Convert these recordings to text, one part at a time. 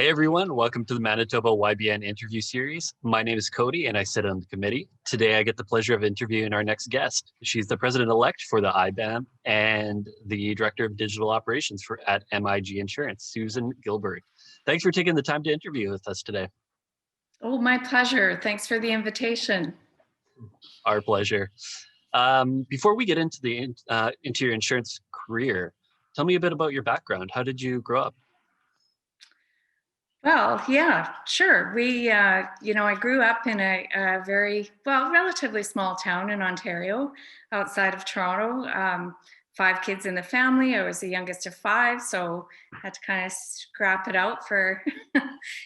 Hey everyone, welcome to the Manitoba YBN interview series. My name is Cody and I sit on the committee. Today I get the pleasure of interviewing our next guest. She's the president-elect for the IBAM and the director of digital operations at MIG Insurance, Susan Gilbert. Thanks for taking the time to interview with us today. Oh, my pleasure. Thanks for the invitation. Our pleasure. Before we get into your insurance career, tell me a bit about your background. How did you grow up? Well, yeah, sure. I grew up in a relatively small town in Ontario, outside of Toronto. 5 kids in the family. I was the youngest of 5, so had to kind of scrap it out for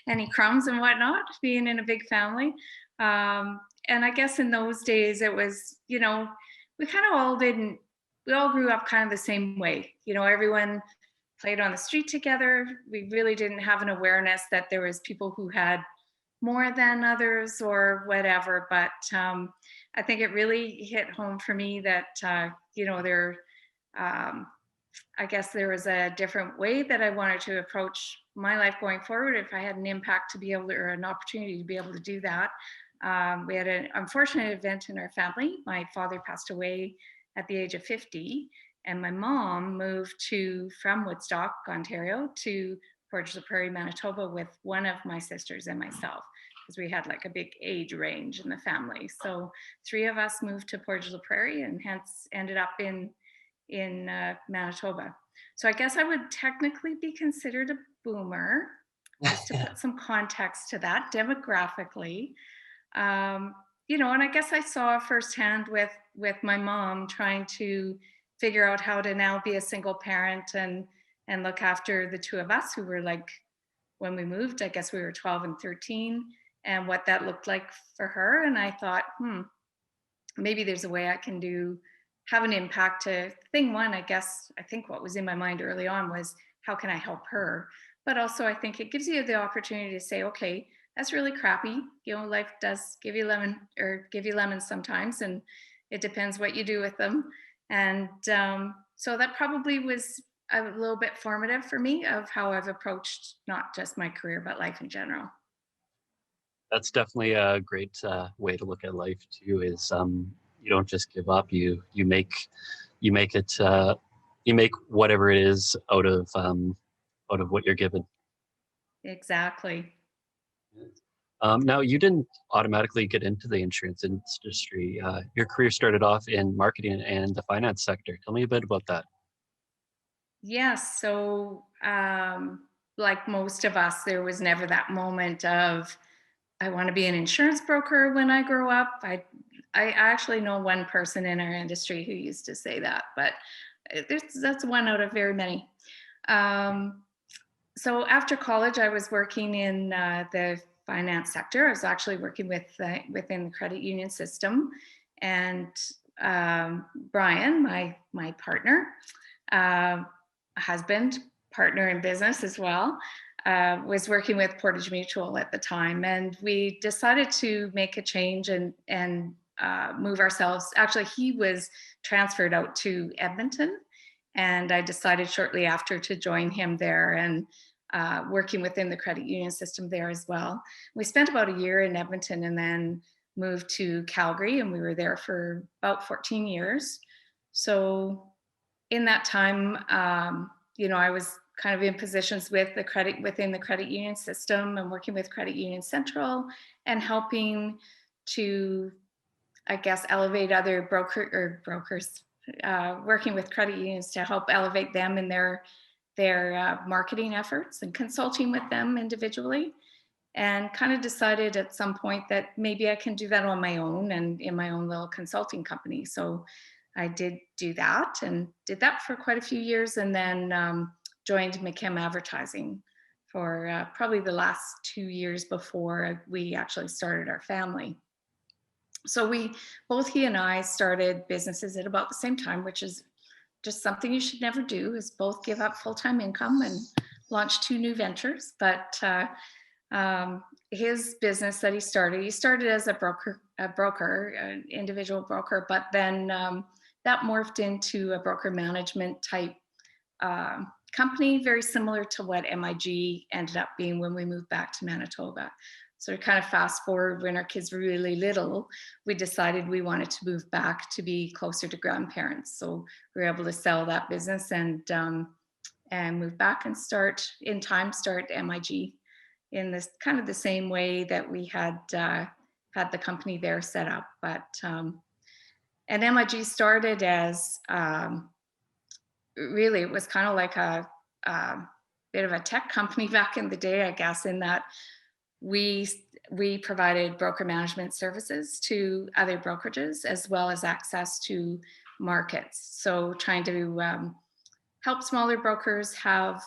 any crumbs and whatnot, being in a big family. And I guess in those days it was, we kind of we all grew up kind of the same way. Everyone played on the street together. We really didn't have an awareness that there was people who had more than others or whatever. But I think it really hit home for me that, I guess there was a different way that I wanted to approach my life going forward if I had an impact to be able to, or an opportunity to be able to do that. We had an unfortunate event in our family. My father passed away at the age of 50, and my mom moved from Woodstock, Ontario, to Portage la Prairie, Manitoba, with one of my sisters and myself, because we had like a big age range in the family. So 3 of us moved to Portage la Prairie, and hence ended up in Manitoba. So I guess I would technically be considered a boomer, just to put some context to that demographically. And I guess I saw firsthand with my mom trying to figure out how to now be a single parent and look after the 2 of us who were, like, when we moved, I guess we were 12 and 13, and what that looked like for her. And I thought, maybe there's a way I can have an impact to thing one. I think what was in my mind early on was, how can I help her? But also I think it gives you the opportunity to say, okay, that's really crappy. Life does give you lemons sometimes, and it depends what you do with them. And so that probably was a little bit formative for me of how I've approached not just my career, but life in general. That's definitely a great way to look at life too. Is you don't just give up. You make whatever it is out of what you're given. Exactly. Now, you didn't automatically get into the insurance industry. Your career started off in marketing and the finance sector. Tell me a bit about that. Yes. So, like most of us, there was never that moment of, I want to be an insurance broker when I grow up. I actually know one person in our industry who used to say that, but that's one out of very many. So after college, I was working in the finance sector. I was actually working within the credit union system, and Brian, my partner, husband, partner in business as well, was working with Portage Mutual at the time, and we decided to make a change and move ourselves. Actually, he was transferred out to Edmonton, and I decided shortly after to join him there, and working within the credit union system there as well. We spent about a year in Edmonton and then moved to Calgary, and we were there for about 14 years. So in that time, I was kind of in positions within the credit union system, and working with Credit Union Central and helping to, I guess, elevate other brokers, working with credit unions to help elevate them in their marketing efforts and consulting with them individually, and kind of decided at some point that maybe I can do that on my own and in my own little consulting company. So I did do that and did that for quite a few years, and then joined McKim Advertising for probably the last 2 years before we actually started our family. So both he and I started businesses at about the same time, which is just something you should never do, is both give up full-time income and launch 2 new ventures. But his business that he started as a broker, an individual broker, but then that morphed into a broker management type company very similar to what MIG ended up being when we moved back to Manitoba. So to kind of fast forward, when our kids were really little, we decided we wanted to move back to be closer to grandparents. So we were able to sell that business and move back and start MIG in this kind of the same way that we had had the company there set up. But and MIG started as really, it was kind of like a bit of a tech company back in the day, I guess, in that we we provided broker management services to other brokerages as well as access to markets. So trying to help smaller brokers have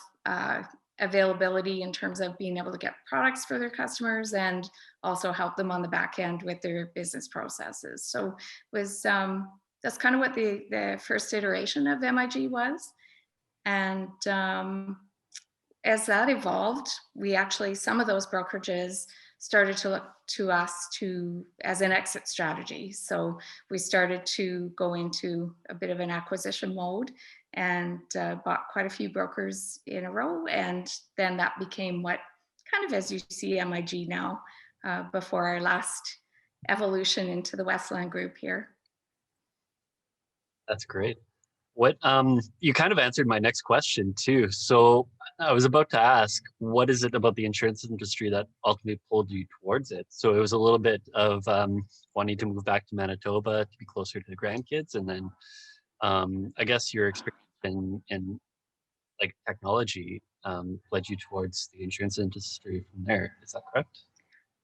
availability in terms of being able to get products for their customers and also help them on the back end with their business processes. So it was that's kind of what the first iteration of MIG was. And as that evolved, we actually, some of those brokerages started to look to us to as an exit strategy. So we started to go into a bit of an acquisition mode and bought quite a few brokers in a row. And then that became what kind of, as you see MIG now, before our last evolution into the Westland group here. That's great. What you kind of answered my next question too. So I was about to ask, what is it about the insurance industry that ultimately pulled you towards it? So it was a little bit of wanting to move back to Manitoba to be closer to the grandkids, and then I guess your experience in like technology led you towards the insurance industry from there. Is that correct?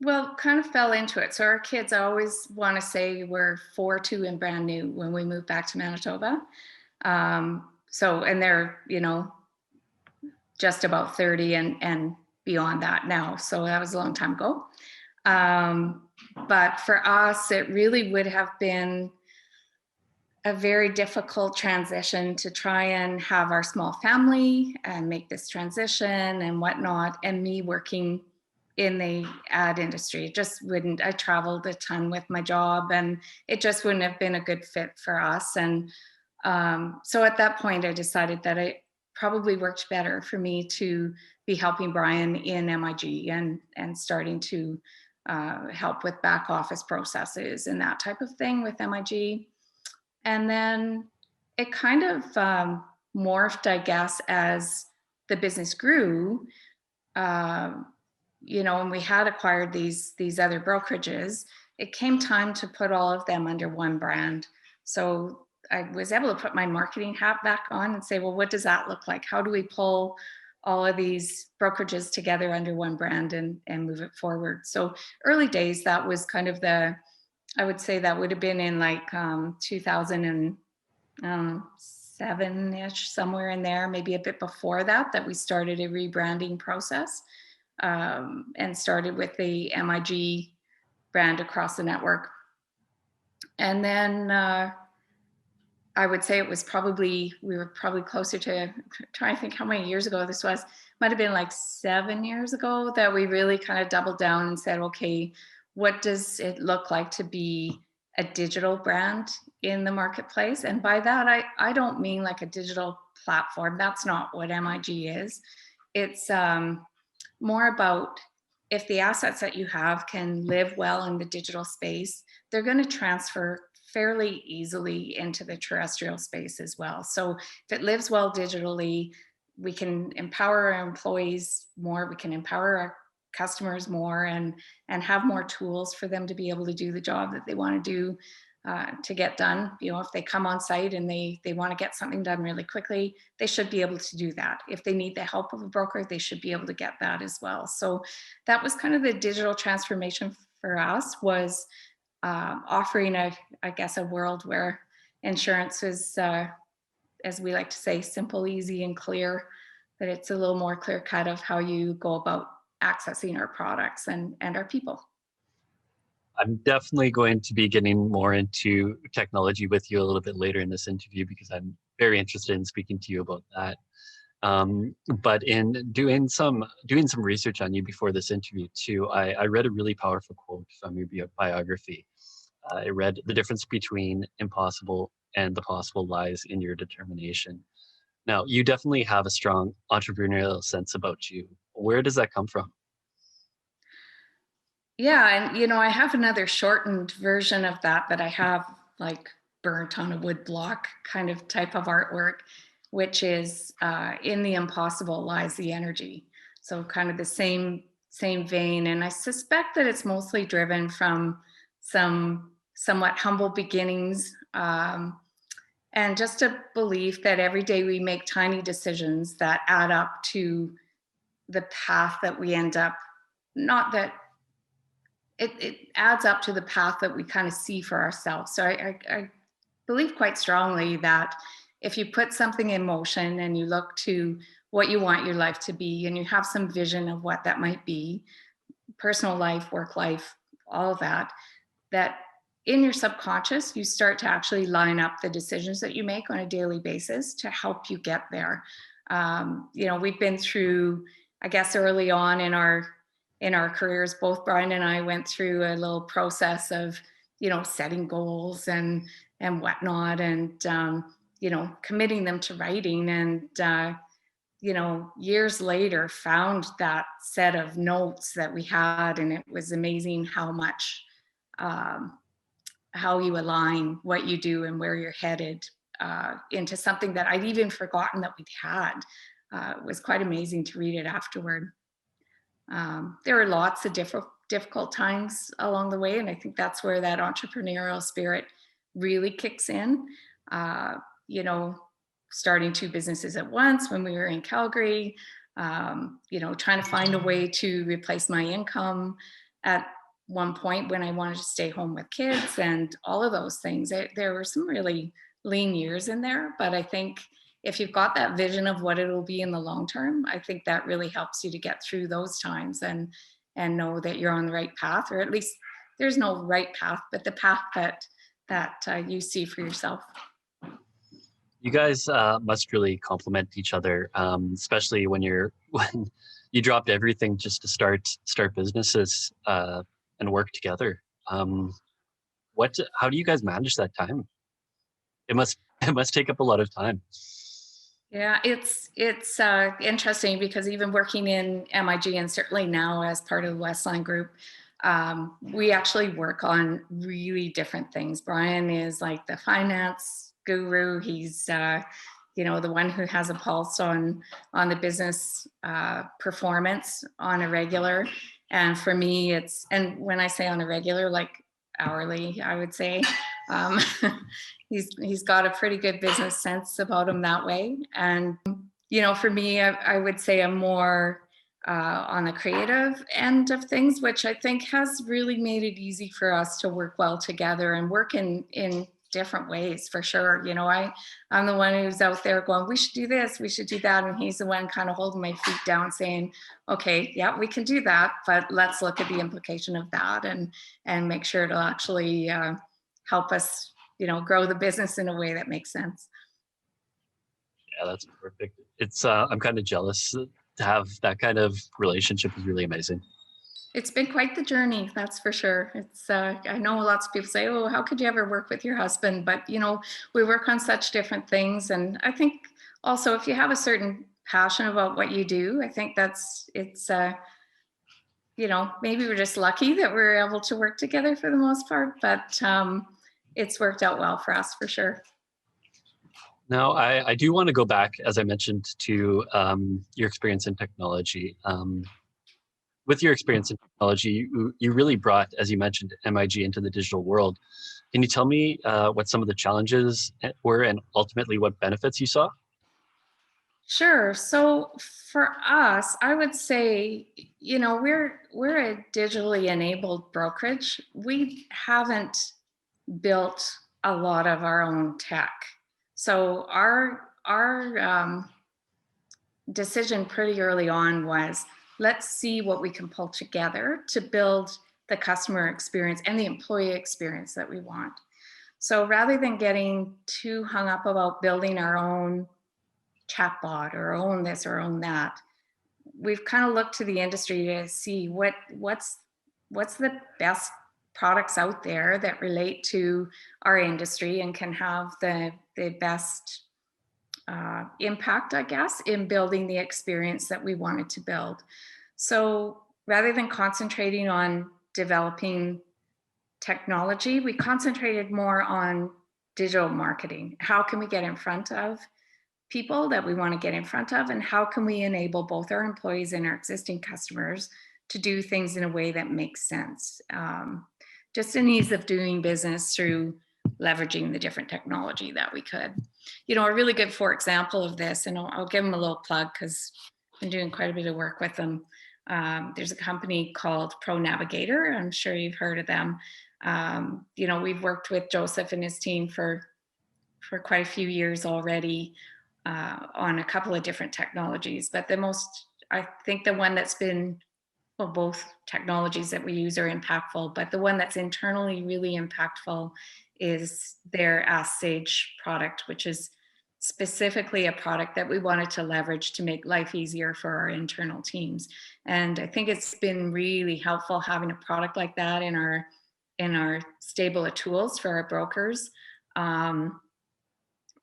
Well, kind of fell into it. So our kids, I always want to say, were 4, 2, and brand new when we moved back to Manitoba. So, and they're, you know, just about 30 and beyond that now. So that was a long time ago. But for us, it really would have been a very difficult transition to try and have our small family and make this transition and whatnot, and me working in the ad industry. It just wouldn't, I traveled a ton with my job and it just wouldn't have been a good fit for us. And so at that point, I decided that it probably worked better for me to be helping Brian in MIG and starting to help with back office processes and that type of thing with MIG. And then it kind of morphed, I guess, as the business grew. You know, and we had acquired these other brokerages, it came time to put all of them under one brand. So I was able to put my marketing hat back on and say, well, what does that look like? How do we pull all of these brokerages together under one brand and move it forward? So early days, that was kind of I would say that would have been in like 2007-ish, somewhere in there, maybe a bit before that we started a rebranding process. And started with the MIG brand across the network. And then I would say it was probably, we were probably closer to, trying to think how many years ago this was, might have been like 7 years ago that we really kind of doubled down and said, okay, what does it look like to be a digital brand in the marketplace? And by that, I don't mean like a digital platform. That's not what MIG is. It's more about if the assets that you have can live well in the digital space, they're going to transfer fairly easily into the terrestrial space as well. So if it lives well digitally, we can empower our employees more, we can empower our customers more and have more tools for them to be able to do the job that they want to do to get done. You know, if they come on site and they want to get something done really quickly, they should be able to do that. If they need the help of a broker, they should be able to get that as well. So that was kind of the digital transformation for us, was offering I guess a world where insurance is, as we like to say, simple, easy, and clear, that it's a little more clear cut of how you go about accessing our products and our people. I'm definitely going to be getting more into technology with you a little bit later in this interview because I'm very interested in speaking to you about that. But in doing some research on you before this interview too, I read a really powerful quote from your biography. I read, "The difference between impossible and the possible lies in your determination." Now, you definitely have a strong entrepreneurial sense about you. Where does that come from? Yeah, and I have another shortened version of that I have like burnt on a wood block kind of type of artwork, which is in the impossible lies the energy. So kind of the same vein, and I suspect that it's mostly driven from some somewhat humble beginnings, and just a belief that every day we make tiny decisions that add up to the path that we end up, not that it adds up to the path that we kind of see for ourselves. So I believe quite strongly that if you put something in motion and you look to what you want your life to be and you have some vision of what that might be, personal life, work life, all of that, that in your subconscious, you start to actually line up the decisions that you make on a daily basis to help you get there. We've been through, I guess, early on in our careers, both Brian and I went through a little process of, setting goals and whatnot, and committing them to writing, and years later found that set of notes that we had, and it was amazing how much um, how you align what you do and where you're headed into something that I'd even forgotten that we'd had. It was quite amazing to read it afterward. There were lots of difficult times along the way, and I think that's where that entrepreneurial spirit really kicks in. Uh, you know, Starting two businesses at once when we were in Calgary, trying to find a way to replace my income at one point when I wanted to stay home with kids and all of those things. There were some really lean years in there, but I think if you've got that vision of what it'll be in the long term, I think that really helps you to get through those times and know that you're on the right path, or at least there's no right path, but the path that you see for yourself. You guys must really complement each other, especially when you're when you dropped everything just to start businesses and work together. How do you guys manage that time? It must it must take up a lot of time. Yeah, it's interesting because even working in MIG and certainly now as part of the Westland group, we actually work on really different things. Brian is like the finance guru. He's the one who has a pulse on the business performance on a regular. And for me, and when I say on a regular, like hourly, I would say. Um, he's got a pretty good business sense about him that way. And for me, I would say I'm more on the creative end of things, which I think has really made it easy for us to work well together and work in different ways for sure. I'm the one who's out there going, we should do this, we should do that. And he's the one kind of holding my feet down saying, okay, yeah, we can do that, but let's look at the implication of that and make sure it'll actually help us, grow the business in a way that makes sense. Yeah, that's perfect. It's I'm kind of jealous to have that kind of relationship is really amazing. It's been quite the journey, that's for sure. I know lots of people say, oh, how could you ever work with your husband? But, we work on such different things. And I think also if you have a certain passion about what you do, I think maybe we're just lucky that we're able to work together for the most part, but it's worked out well for us for sure. Now, I do want to go back, as I mentioned, to your experience in technology. With your experience in technology, you really brought, as you mentioned, MIG into the digital world. Can you tell me what some of the challenges were and ultimately what benefits you saw? Sure. So for us, I would say, we're a digitally enabled brokerage. We haven't built a lot of our own tech. So our decision pretty early on was, let's see what we can pull together to build the customer experience and the employee experience that we want. So rather than getting too hung up about building our own chatbot or own this or own that, we've kind of looked to the industry to see what's the best products out there that relate to our industry and can have the best impact, I guess, in building the experience that we wanted to build. So rather than concentrating on developing technology, we concentrated more on digital marketing. How can we get in front of people that we want to get in front of? And how can we enable both our employees and our existing customers to do things in a way that makes sense? Just an ease of doing business through leveraging the different technology that we could. You know, a really good for example of this, and I'll give them a little plug because I've been doing quite a bit of work with them. There's a company called Pro Navigator. I'm sure you've heard of them. You know, we've worked with Joseph and his team for quite a few years already on a couple of different technologies. But I think the one that's been, well, both technologies that we use are impactful, but the one that's internally really impactful is their Ask Sage product, which is specifically a product that we wanted to leverage to make life easier for our internal teams. And I think it's been really helpful having a product like that in our stable of tools for our brokers,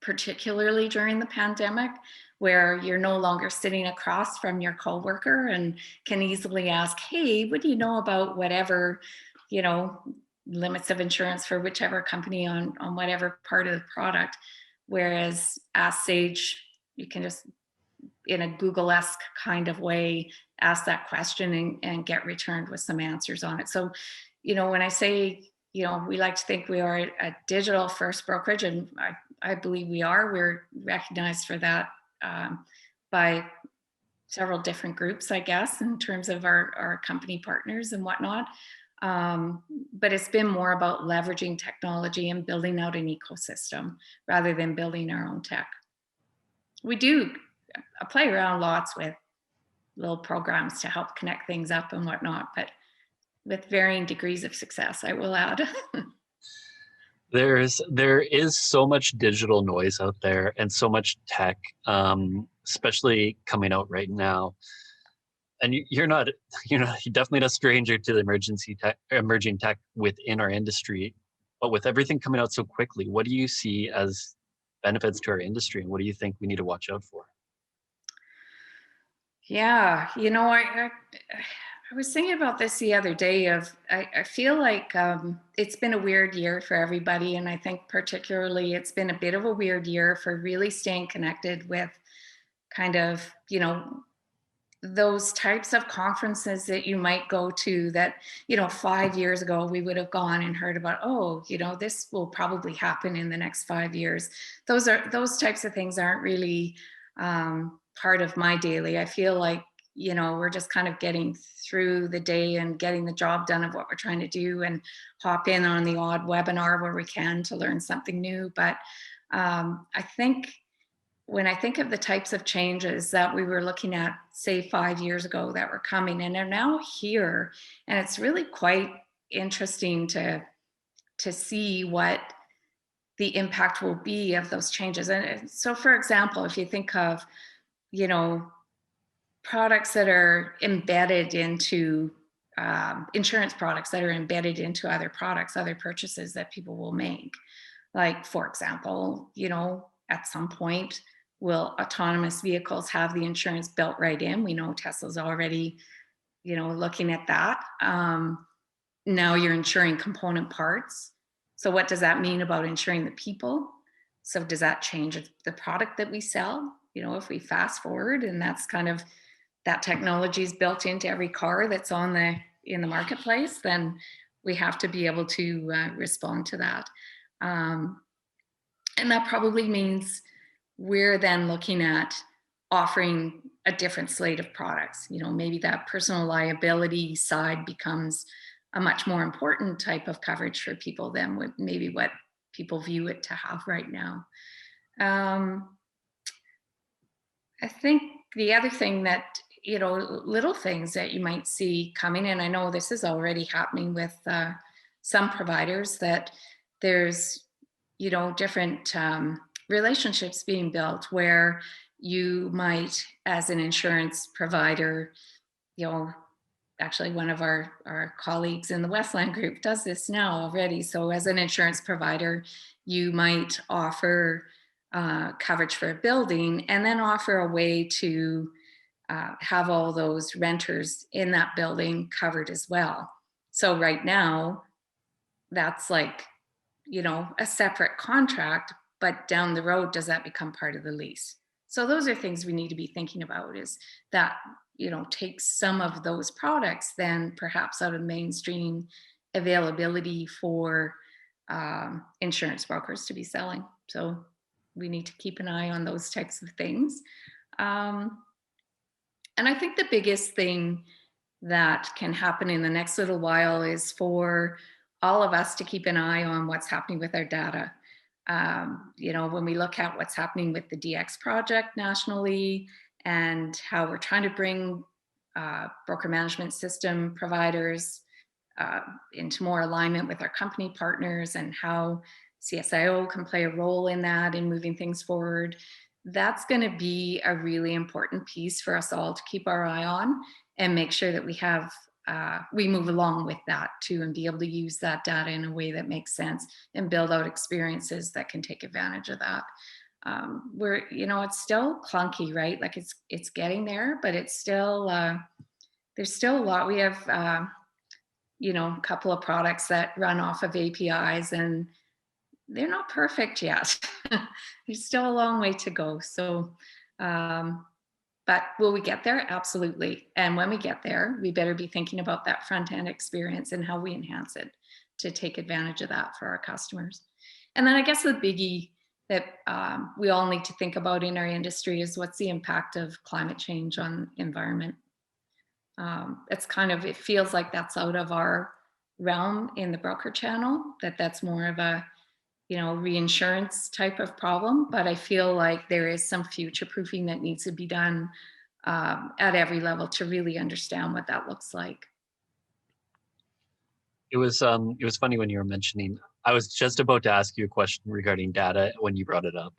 particularly during the pandemic, where you're no longer sitting across from your coworker and can easily ask, hey, what do you know about whatever, you know, limits of insurance for whichever company on whatever part of the product. Whereas Ask Sage, you can just, in a Google-esque kind of way, ask that question and get returned with some answers on it. So, you know, when I say, you know, we like to think we are a digital first brokerage, and I believe we are. We're recognized for that by several different groups, I guess, in terms of our company partners and whatnot. But it's been more about leveraging technology and building out an ecosystem rather than building our own tech. We do play around lots with little programs to help connect things up and whatnot, but with varying degrees of success, I will add. There is so much digital noise out there and so much tech, especially coming out right now. And you're definitely not a stranger to the emerging tech within our industry. But with everything coming out so quickly, what do you see as benefits to our industry, and what do you think we need to watch out for? Yeah, you know, I was thinking about this the other day. I feel like it's been a weird year for everybody, and I think particularly it's been a bit of a weird year for really staying connected with kind of, you know, those types of conferences that you might go to that, you know, 5 years ago we would have gone and heard about, oh, you know, this will probably happen in the next 5 years. Those types of things aren't really part of my daily. I feel like, you know, we're just kind of getting through the day and getting the job done of what we're trying to do, and hop in on the odd webinar where we can to learn something new. But I think when I think of the types of changes that we were looking at, say 5 years ago, that were coming and are now here, and it's really quite interesting to see what the impact will be of those changes. And so, for example, if you think of, you know, products that are embedded into insurance products that are embedded into other products, other purchases that people will make. Like, for example, you know, at some point, will autonomous vehicles have the insurance built right in? We know Tesla's already, you know, looking at that. Now you're insuring component parts. So what does that mean about insuring the people? So does that change the product that we sell? You know, if we fast forward and that's kind of, that technology is built into every car that's in the marketplace, then we have to be able to respond to that. And that probably means we're then looking at offering a different slate of products. You know, maybe that personal liability side becomes a much more important type of coverage for people than what people view it to have right now. I think the other thing that, you know, little things that you might see coming, and I know this is already happening with some providers, that there's, you know, different relationships being built where you might, as an insurance provider, you know, actually one of our colleagues in the Westland group does this now already. So as an insurance provider, you might offer coverage for a building, and then offer a way to have all those renters in that building covered as well. So right now, that's like, a separate contract, but down the road, does that become part of the lease? So those are things we need to be thinking about, is that, take some of those products then perhaps out of mainstream availability for insurance brokers to be selling. So we need to keep an eye on those types of things. Um, and I think the biggest thing that can happen in the next little while is for all of us to keep an eye on what's happening with our data. When we look at what's happening with the DX project nationally and how we're trying to bring broker management system providers into more alignment with our company partners, and how CSIO can play a role in that in moving things forward, that's going to be a really important piece for us all to keep our eye on and make sure that we move along with that too, and be able to use that data in a way that makes sense and build out experiences that can take advantage of that. It's still clunky, right? Like it's getting there, but it's still, there's still a lot. We have, a couple of products that run off of APIs, and they're not perfect yet. There's still a long way to go. So, but will we get there? Absolutely. And when we get there, we better be thinking about that front end experience and how we enhance it to take advantage of that for our customers. And then I guess the biggie that we all need to think about in our industry is, what's the impact of climate change on environment? It feels like that's out of our realm in the broker channel, that's more of a reinsurance type of problem. But I feel like there is some future proofing that needs to be done at every level to really understand what that looks like. It was funny when you were mentioning. I was just about to ask you a question regarding data when you brought it up.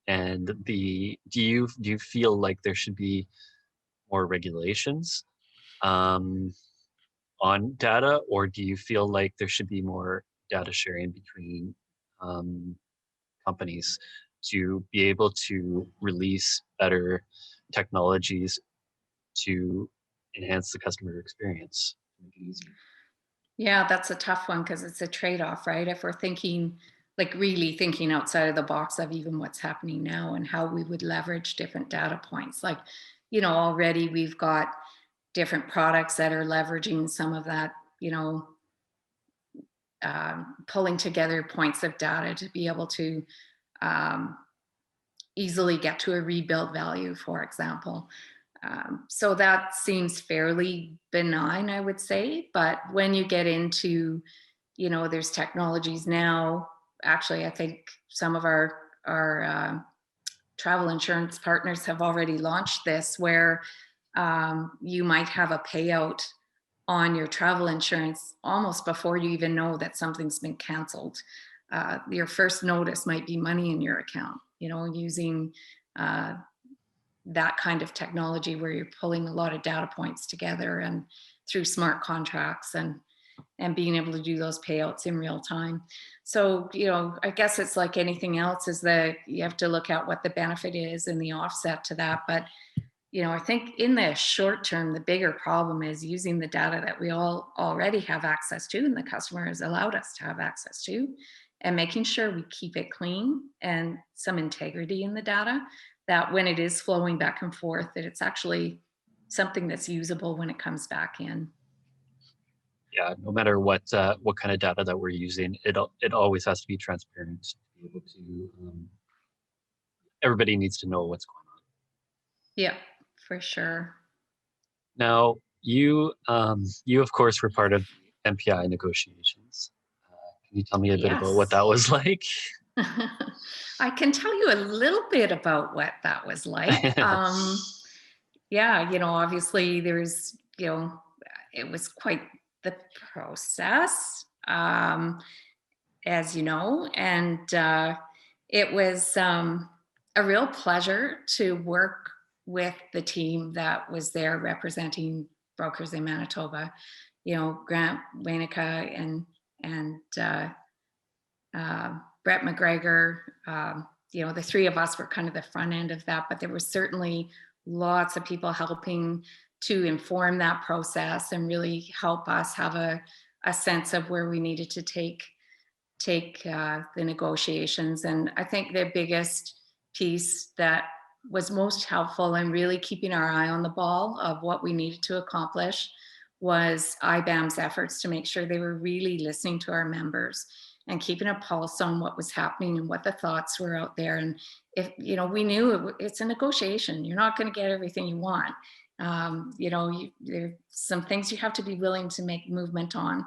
And do you feel like there should be more regulations on data, or do you feel like there should be more data sharing between companies to be able to release better technologies to enhance the customer experience, make it easier? Yeah, that's a tough one, because it's a trade-off, right? If we're thinking, like really thinking outside of the box of even what's happening now and how we would leverage different data points. Like, already we've got different products that are leveraging some of that, pulling together points of data to be able to easily get to a rebuild value, for example. So that seems fairly benign, I would say. But when you get into, there's technologies now. Actually, I think some of our travel insurance partners have already launched this, where you might have a payout on your travel insurance almost before you even know that something's been canceled. Your first notice might be money in your account, using that kind of technology where you're pulling a lot of data points together and through smart contracts and being able to do those payouts in real time. So, I guess it's like anything else, is that you have to look at what the benefit is and the offset to that. But, I think in the short term, the bigger problem is using the data that we all already have access to and the customer has allowed us to have access to, and making sure we keep it clean and some integrity in the data, that when it is flowing back and forth, that it's actually something that's usable when it comes back in. Yeah, no matter what kind of data that we're using, it always has to be transparent to be able to. Everybody needs to know what's going on. Yeah, for sure. Now, you of course were part of the MPI negotiations. Can you tell me a bit about what Yes. that was like? I can tell you a little bit about what that was like. Yeah, obviously there's, it was quite the process, as you know, and it was a real pleasure to work with the team that was there representing brokers in Manitoba. Grant Wainica and Brett McGregor, the three of us were kind of the front end of that, but there was certainly lots of people helping to inform that process and really help us have a sense of where we needed to take the negotiations. And I think the biggest piece that was most helpful in really keeping our eye on the ball of what we needed to accomplish was IBAM's efforts to make sure they were really listening to our members and keeping a pulse on what was happening and what the thoughts were out there. And if, we knew it's a negotiation, you're not going to get everything you want. There's some things you have to be willing to make movement on,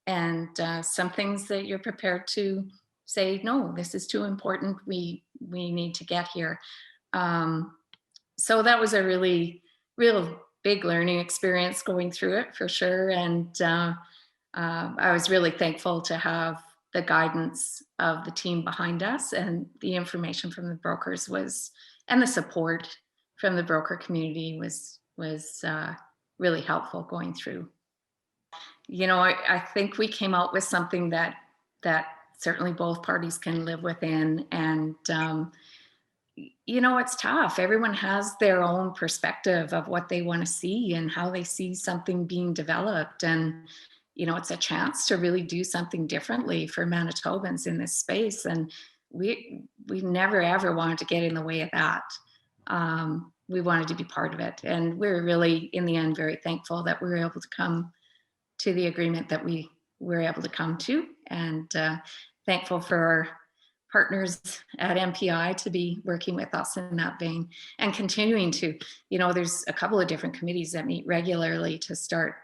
and some things that you're prepared to say, no, this is too important. We need to get here. So that was a real big learning experience going through it, for sure. And I was really thankful to have the guidance of the team behind us, and the information from the brokers and the support from the broker community was really helpful going through. I think we came out with something that certainly both parties can live within. And it's tough. Everyone has their own perspective of what they want to see and how they see something being developed. And, it's a chance to really do something differently for Manitobans in this space. And we never, ever wanted to get in the way of that. We wanted to be part of it. And we're really, in the end, very thankful that we were able to come to the agreement that we were able to come to, and thankful for our partners at MPI to be working with us in that vein and continuing to, there's a couple of different committees that meet regularly to start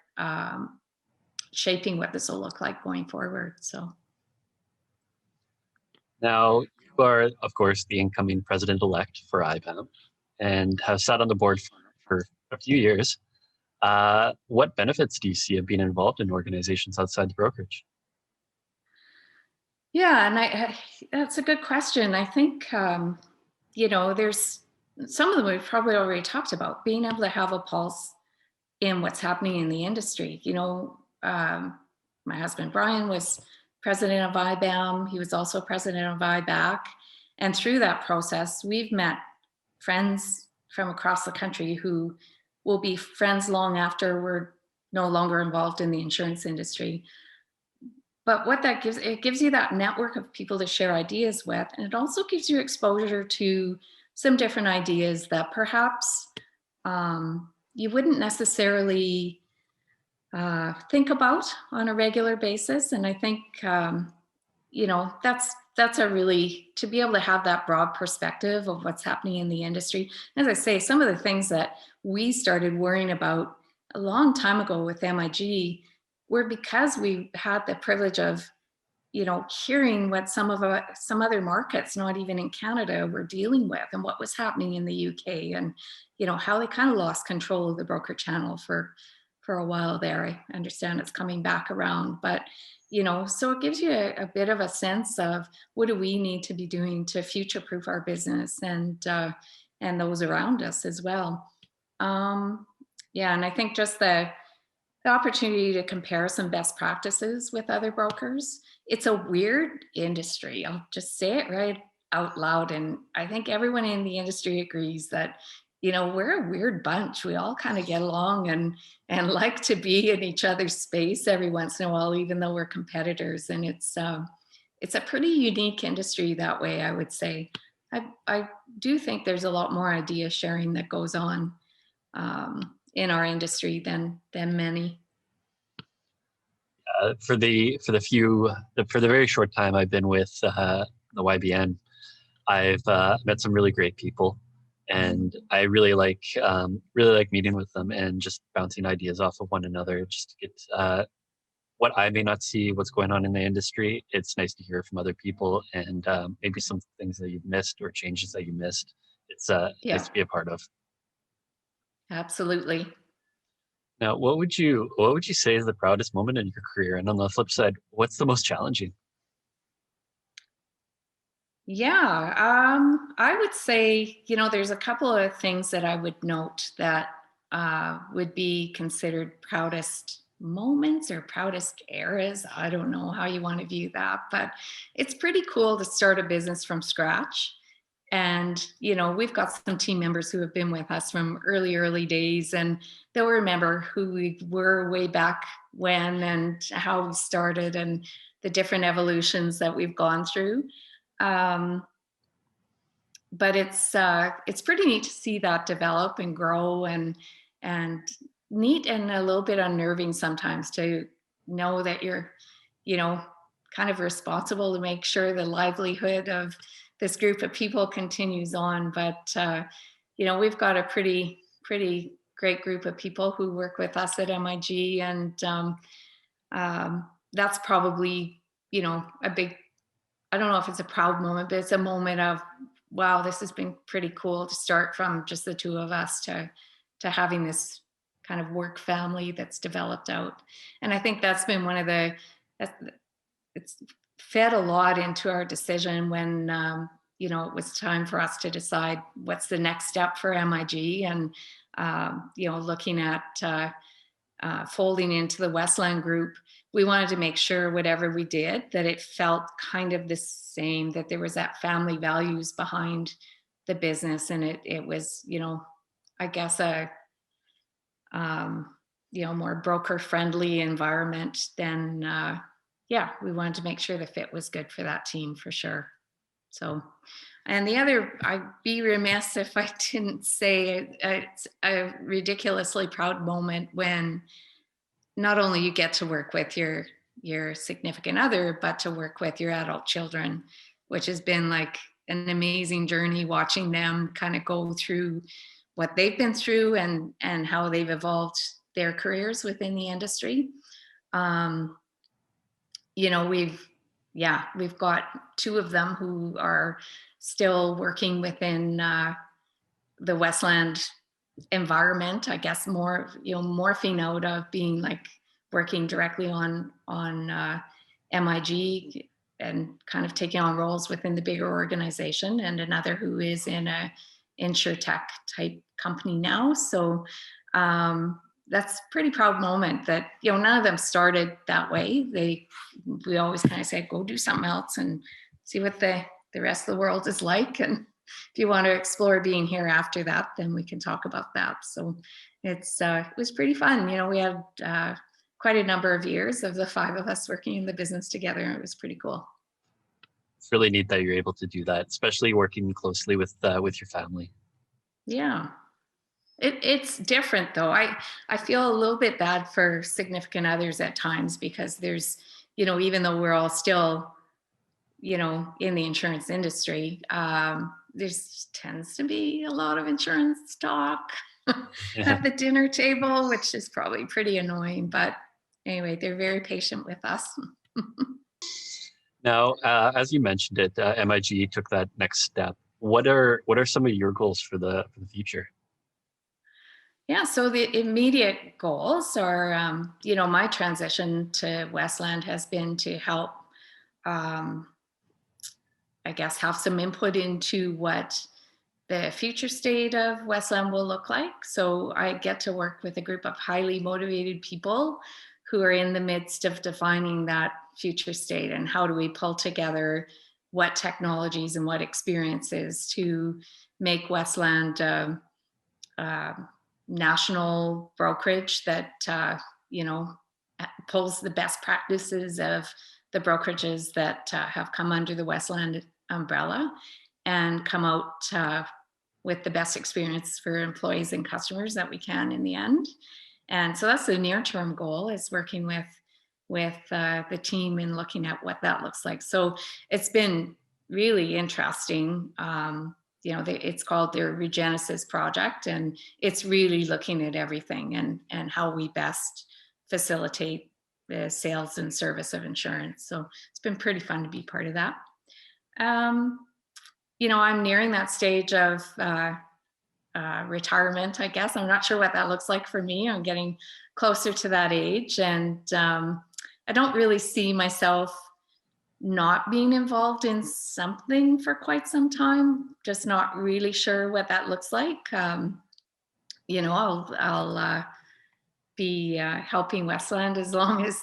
shaping what this will look like going forward. So Now, you are, of course, the incoming president-elect for IBAM and have sat on the board for a few years. What benefits do you see of being involved in organizations outside the brokerage? Yeah, and that's a good question. I think, there's some of them we've probably already talked about, being able to have a pulse in what's happening in the industry. My husband, Brian, was president of IBAM. He was also president of IBAC. And through that process, we've met friends from across the country who will be friends long after we're no longer involved in the insurance industry. But what that gives, it gives you that network of people to share ideas with. And it also gives you exposure to some different ideas that perhaps you wouldn't necessarily think about on a regular basis. And I think, that's a really, to be able to have that broad perspective of what's happening in the industry. As I say, some of the things that we started worrying about a long time ago with MIG were because we had the privilege of, hearing what some other markets, not even in Canada, were dealing with, and what was happening in the UK, and, how they kind of lost control of the broker channel for a while there. I understand it's coming back around, but, so it gives you a bit of a sense of what do we need to be doing to future-proof our business and those around us as well. Yeah, and I think just the opportunity to compare some best practices with other brokers. It's a weird industry. I'll just say it right out loud. And I think everyone in the industry agrees that, we're a weird bunch. We all kind of get along and like to be in each other's space every once in a while, even though we're competitors. And it's a pretty unique industry that way, I would say. I do think there's a lot more idea sharing that goes on in our industry than many. For the very short time I've been with the YBN, I've met some really great people, and I really like meeting with them and just bouncing ideas off of one another, just to get what I may not see, what's going on in the industry. It's nice to hear from other people, and maybe some things that you've missed or changes that you missed. It's nice to be a part of. Absolutely. Now, what would you say is the proudest moment in your career? And on the flip side, what's the most challenging? Yeah, I would say, there's a couple of things that I would note that would be considered proudest moments or proudest eras. I don't know how you want to view that, but it's pretty cool to start a business from scratch And, we've got some team members who have been with us from early days, and they'll remember who we were way back when and how we started and the different evolutions that we've gone through. But it's pretty neat to see that develop and grow, and neat and a little bit unnerving sometimes to know that you're, kind of responsible to make sure the livelihood of this group of people continues on. But we've got a pretty great group of people who work with us at MIG, and that's probably a big, I don't know if it's a proud moment, but it's a moment of, wow, this has been pretty cool to start from just the two of us to having this kind of work family that's developed out. And I think that's been one of it's fed a lot into our decision when, it was time for us to decide what's the next step for MIG, and, looking at folding into the Westland group. We wanted to make sure whatever we did, that it felt kind of the same, that there was that family values behind the business. And it was, I guess more broker friendly environment than, we wanted to make sure the fit was good for that team for sure. So, and the other, I'd be remiss if I didn't say it's a ridiculously proud moment when not only you get to work with your significant other, but to work with your adult children, which has been like an amazing journey, watching them kind of go through what they've been through and how they've evolved their careers within the industry. We've got two of them who are still working within the Westland environment, I guess, more, morphing out of being like working directly on MIG and kind of taking on roles within the bigger organization, and another who is in a insurtech type company now. So that's a pretty proud moment that, none of them started that way. We always kind of say, go do something else and see what the rest of the world is like. And if you want to explore being here after that, then we can talk about that. So it was pretty fun. We had quite a number of years of the five of us working in the business together. And it was pretty cool. It's really neat that you're able to do that, especially working closely with your family. Yeah. It's different though. I feel a little bit bad for significant others at times, because there's, even though we're all still, in the insurance industry, there's tends to be a lot of insurance talk at the dinner table, which is probably pretty annoying. But anyway, they're very patient with us. Now, as you mentioned it, MIG took that next step. What are some of your goals for the future? Yeah, so the immediate goals are, my transition to Westland has been to help, I guess, have some input into what the future state of Westland will look like. So I get to work with a group of highly motivated people who are in the midst of defining that future state, and how do we pull together what technologies and what experiences to make Westland national brokerage that pulls the best practices of the brokerages that have come under the Westland umbrella, and come out with the best experience for employees and customers that we can in the end. And so that's the near-term goal, is working with the team and looking at what that looks like. So it's been really interesting. It's called their Regenesis project, and it's really looking at everything and how we best facilitate the sales and service of insurance. So it's been pretty fun to be part of that. I'm nearing that stage of retirement, I guess. I'm not sure what that looks like for me. I'm getting closer to that age, and I don't really see myself not being involved in something for quite some time. Just not really sure what that looks like. I'll be helping Westland as long as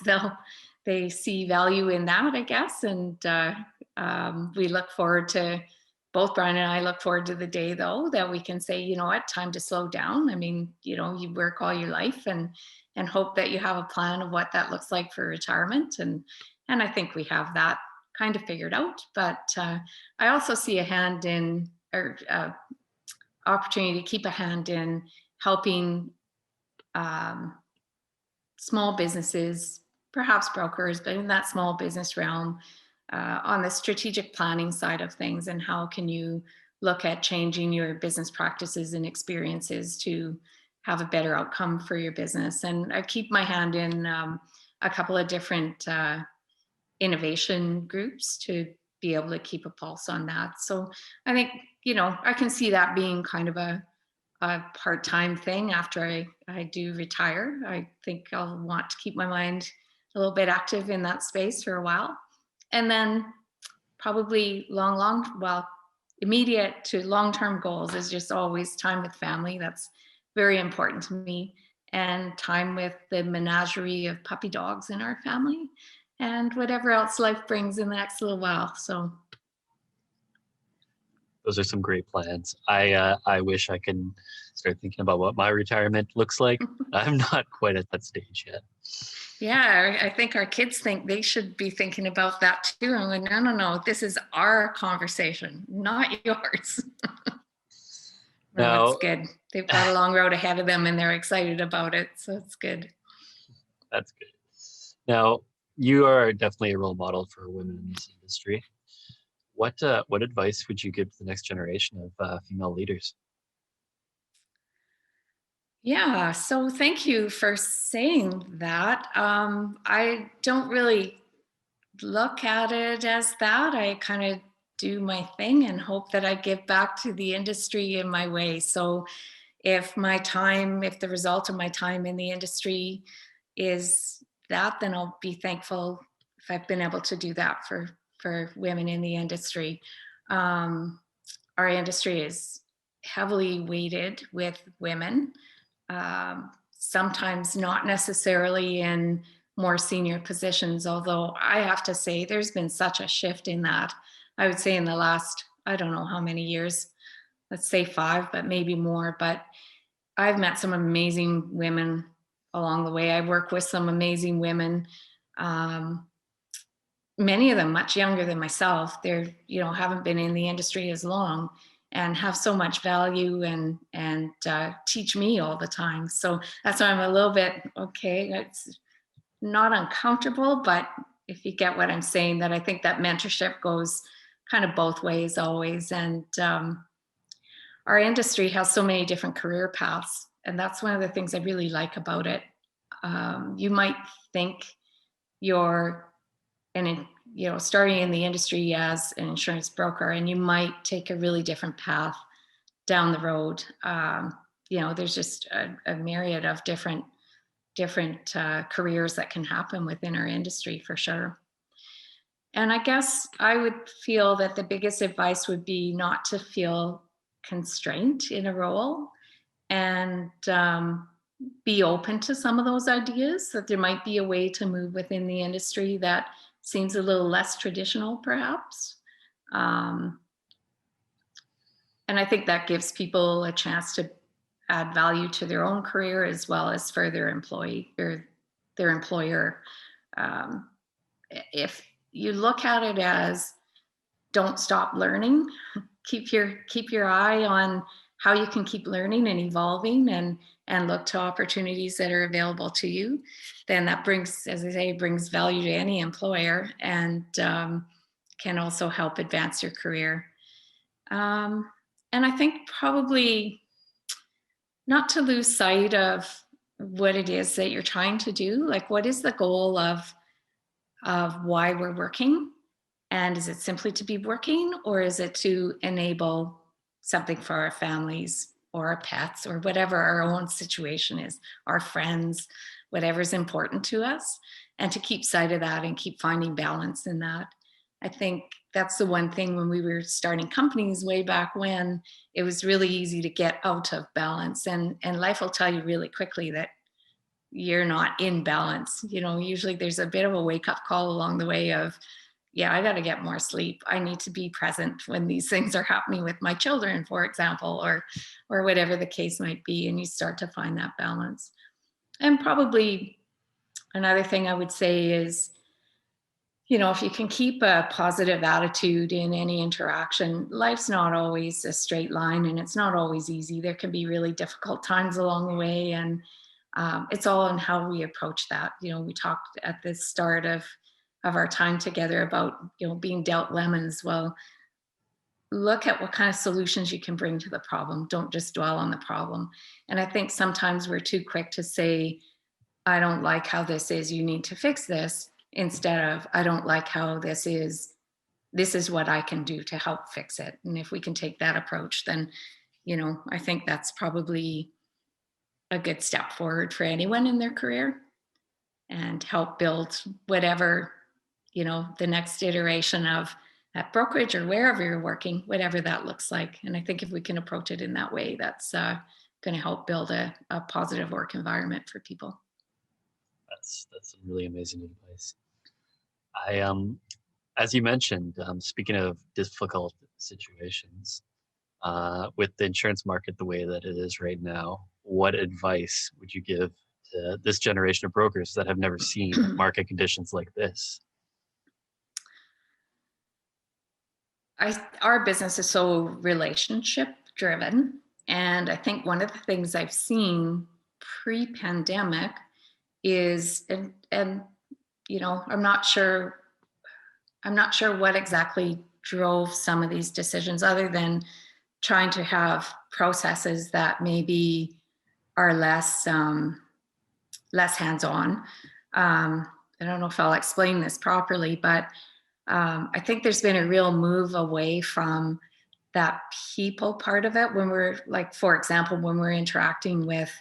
they see value in that, I guess. And we look forward to both Brian and I look forward to the day, though, that we can say, you know what, time to slow down. I mean, you know, you work all your life, and hope that you have a plan of what that looks like for retirement. And I think we have that kind of figured out. But I also see a hand in, or opportunity to keep a hand in helping um, small businesses, perhaps brokers, but in that small business realm, on the strategic planning side of things, and how can you look at changing your business practices and experiences to have a better outcome for your business. And I keep my hand in a couple of different innovation groups to be able to keep a pulse on that. So I think, you know, I can see that being kind of a part-time thing after I do retire. I think I'll want to keep my mind a little bit active in that space for a while. And then probably well, immediate to long-term goals is just always time with family. That's very important to me. And time with the menagerie of puppy dogs in our family, and whatever else life brings in the next little while. So Those are some great plans. I wish I can start thinking about what my retirement looks like. I'm not quite at that stage yet. yeah, I think our kids think they should be thinking about that too. I'm like, no, this is our conversation, not yours. No, Now, it's good. They've got a long road ahead of them and they're excited about it. So it's good. that's good. Now, you are definitely a role model for women in this industry. What advice would you give to the next generation of female leaders? Yeah, so thank you for saying that. I don't really look at it as that. I kind of do my thing and hope that I give back to the industry in my way. So if the result of my time in the industry is that, then I'll be thankful if I've been able to do that for women in the industry. Um, our industry is heavily weighted with women, sometimes not necessarily in more senior positions, although I have to say there's been such a shift in that. I would say in the last, I don't know how many years, let's say 5, but maybe more. But I've met some amazing women along the way. I work with some amazing women, um, many of them much younger than myself. They're, you know, haven't been in the industry as long and have so much value and teach me all the time. So that's why I'm a little bit, okay, it's not uncomfortable, but if you get what I'm saying, that I think that mentorship goes kind of both ways always. And our industry has so many different career paths, and that's one of the things I really like about it. You might think you're starting in the industry as an insurance broker, and you might take a really different path down the road. There's just a myriad of different careers that can happen within our industry for sure. And I guess I would feel that the biggest advice would be not to feel constrained in a role, and be open to some of those ideas, that there might be a way to move within the industry that seems a little less traditional perhaps. And I think that gives people a chance to add value to their own career as well as for their employee or their employer. If you look at it as don't stop learning, keep your eye on how you can keep learning and evolving, and look to opportunities that are available to you, then that brings, as I say, brings value to any employer, and can also help advance your career. And I think probably not to lose sight of what it is that you're trying to do. Like, what is the goal of why we're working? And is it simply to be working, or is it to enable something for our families or our pets or whatever our own situation is, our friends, whatever's important to us, and to keep sight of that and keep finding balance in that. I think that's the one thing when we were starting companies way back when, it was really easy to get out of balance, and life will tell you really quickly that you're not in balance. Usually there's a bit of a wake-up call along the way of, yeah, I got to get more sleep. I need to be present when these things are happening with my children, for example, or whatever the case might be. And you start to find that balance. And probably another thing I would say is, if you can keep a positive attitude in any interaction, life's not always a straight line and it's not always easy. There can be really difficult times along the way. And it's all in how we approach that. We talked at the start of our time together about, being dealt lemons. Well, look at what kind of solutions you can bring to the problem. Don't just dwell on the problem. And I think sometimes we're too quick to say, I don't like how this is, you need to fix this, instead of, I don't like how this is what I can do to help fix it. And if we can take that approach, then, I think that's probably a good step forward for anyone in their career and help build whatever, the next iteration of that brokerage or wherever you're working, whatever that looks like. And I think if we can approach it in that way, that's going to help build a positive work environment for people. That's some really amazing advice. I as you mentioned, speaking of difficult situations, with the insurance market the way that it is right now, what advice would you give to this generation of brokers that have never seen market conditions like this? Our business is so relationship driven. And I think one of the things I've seen pre-pandemic is, and I'm not sure what exactly drove some of these decisions, other than trying to have processes that maybe are less hands-on. I don't know if I'll explain this properly, but I think there's been a real move away from that people part of it when we're, like, for example, when we're interacting with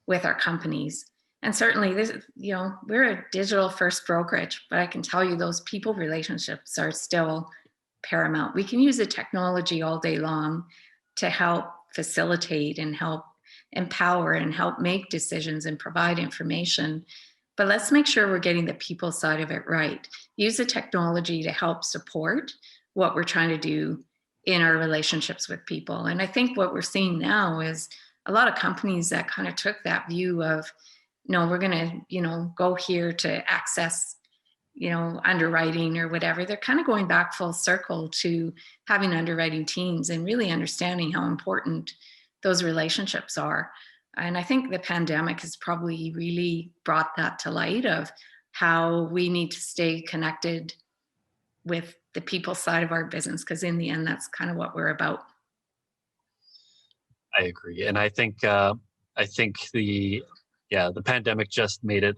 our companies. And certainly this, we're a digital first brokerage, but I can tell you those people relationships are still paramount. We can use the technology all day long to help facilitate and help empower and help make decisions and provide information. But let's make sure we're getting the people side of it right. Use the technology to help support what we're trying to do in our relationships with people. And I think what we're seeing now is a lot of companies that kind of took that view of, no, we're going to, go here to access, underwriting or whatever. They're kind of going back full circle to having underwriting teams and really understanding how important those relationships are. And I think the pandemic has probably really brought that to light of how we need to stay connected with the people side of our business, because in the end, that's kind of what we're about. I agree, and I think the pandemic just made it.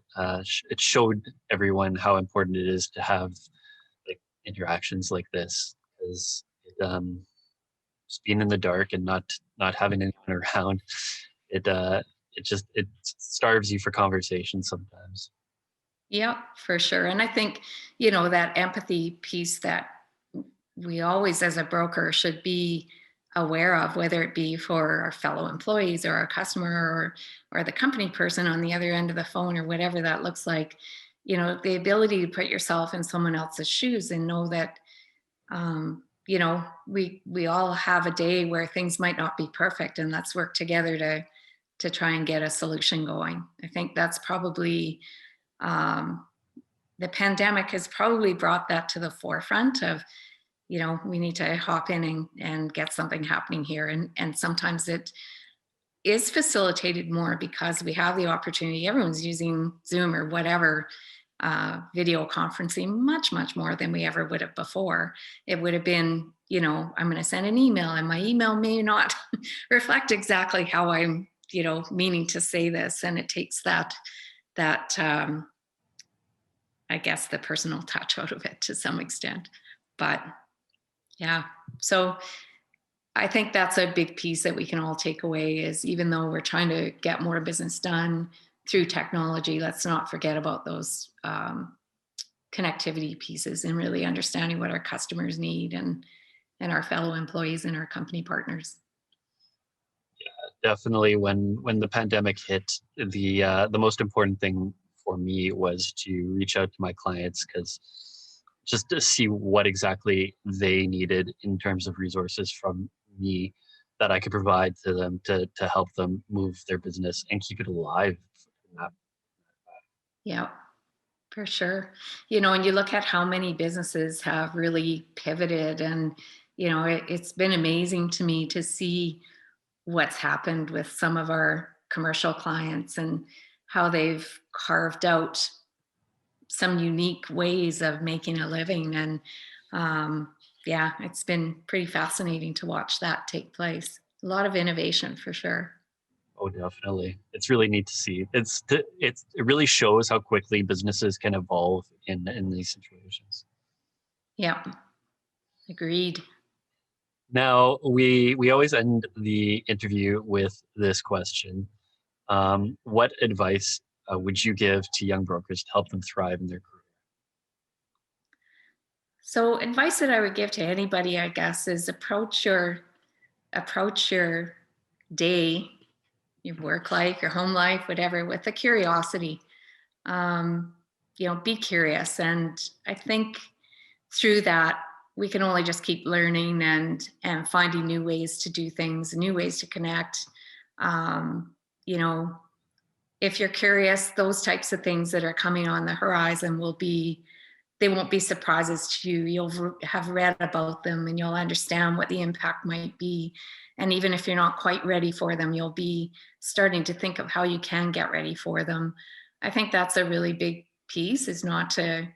It showed everyone how important it is to have like interactions like this, because just being in the dark and not having anyone around, it starves you for conversation sometimes. Yeah, for sure. And I think, that empathy piece that we always as a broker should be aware of, whether it be for our fellow employees or our customer or the company person on the other end of the phone or whatever that looks like, the ability to put yourself in someone else's shoes and know that, we all have a day where things might not be perfect, and let's work together to try and get a solution going. I think that's probably, the pandemic has probably brought that to the forefront of, we need to hop in and get something happening here. And sometimes it is facilitated more because we have the opportunity. Everyone's using Zoom or whatever, video conferencing much, much more than we ever would have before. It would have been, I'm going to send an email and my email may not reflect exactly how I'm, meaning to say this. And it takes that I guess the personal touch out of it to some extent. But yeah, so I think that's a big piece that we can all take away is, even though we're trying to get more business done through technology, let's not forget about those connectivity pieces and really understanding what our customers need and our fellow employees and our company partners. Yeah, definitely. When the pandemic hit, the most important thing for me was to reach out to my clients, because just to see what exactly they needed in terms of resources from me that I could provide to them to help them move their business and keep it alive. Yeah, for sure. And you look at how many businesses have really pivoted, and it's been amazing to me to see what's happened with some of our commercial clients and how they've carved out some unique ways of making a living. And yeah, it's been pretty fascinating to watch that take place. A lot of innovation for sure. Oh, definitely. It's really neat to see. It really shows how quickly businesses can evolve in these situations. Yeah, agreed. Now, we always end the interview with this question. What advice would you give to young brokers to help them thrive in their career? So advice that I would give to anybody, I guess, is approach your day, your work life, your home life, whatever, with a curiosity. Um, be curious. And I think through that, we can only just keep learning and finding new ways to do things, new ways to connect. Um, you know, if you're curious, those types of things that are coming on the horizon they won't be surprises to you. You'll have read about them and you'll understand what the impact might be. And even if you're not quite ready for them, you'll be starting to think of how you can get ready for them. I think that's a really big piece, is not to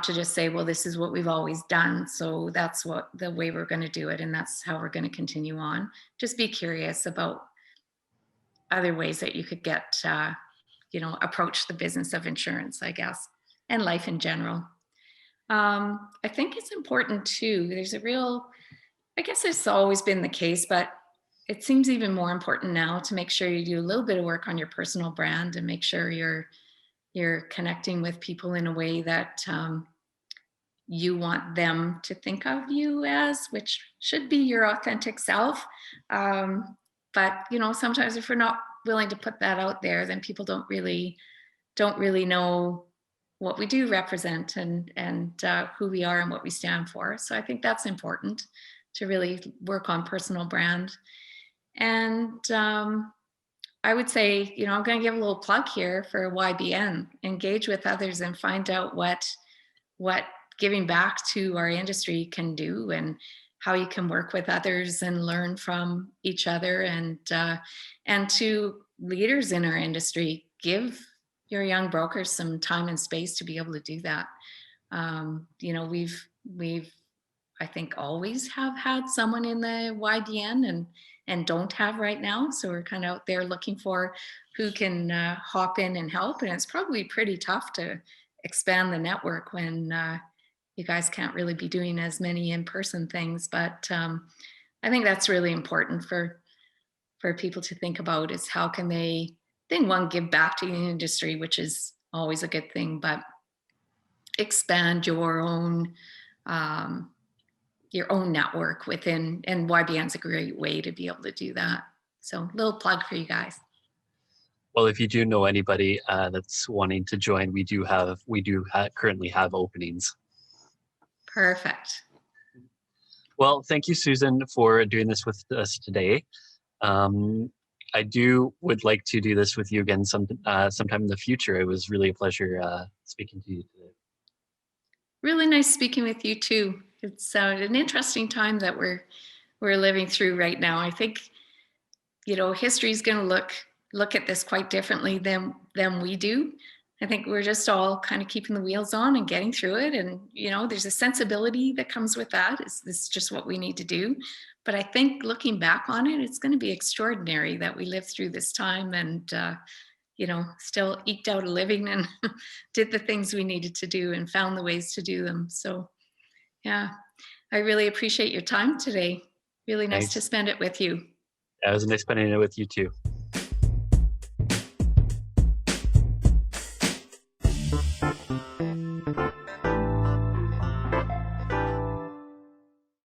just say, well, this is what we've always done, so that's what the way we're going to do it and that's how we're going to continue on. Just be curious about other ways that you could approach the business of insurance, I guess, and life in general. I think it's important too. I guess it's always been the case, but it seems even more important now to make sure you do a little bit of work on your personal brand and make sure you're connecting with people in a way that you want them to think of you as, which should be your authentic self. But sometimes if we're not willing to put that out there, then people don't really know what we do represent and who we are and what we stand for. So I think that's important, to really work on personal brand. And I would say, I'm going to give a little plug here for YBN. Engage with others and find out what giving back to our industry can do, and how you can work with others and learn from each other, and to leaders in our industry, give your young brokers some time and space to be able to do that. We've I think always have had someone in the YBN and don't have right now. So we're kind of out there looking for who can hop in and help. And it's probably pretty tough to expand the network when you guys can't really be doing as many in-person things. But I think that's really important for people to think about, is how can they, thing one, give back to the industry, which is always a good thing, but expand um, your own network within, and YBN's a great way to be able to do that. So little plug for you guys. Well, if you do know anybody that's wanting to join, currently have openings. Perfect. Well, thank you, Susan, for doing this with us today. I would like to do this with you again sometime in the future. It was really a pleasure speaking to you today. Really nice speaking with you too. It's an interesting time that we're living through right now. I think history is going to look at this quite differently than we do. I think we're just all kind of keeping the wheels on and getting through it. And, there's a sensibility that comes with that. Is this just what we need to do? But I think looking back on it, it's going to be extraordinary that we lived through this time and, still eked out a living and did the things we needed to do and found the ways to do them. So, yeah, I really appreciate your time today. Really nice to Thanks. spend it with you. It was nice spending it with you too.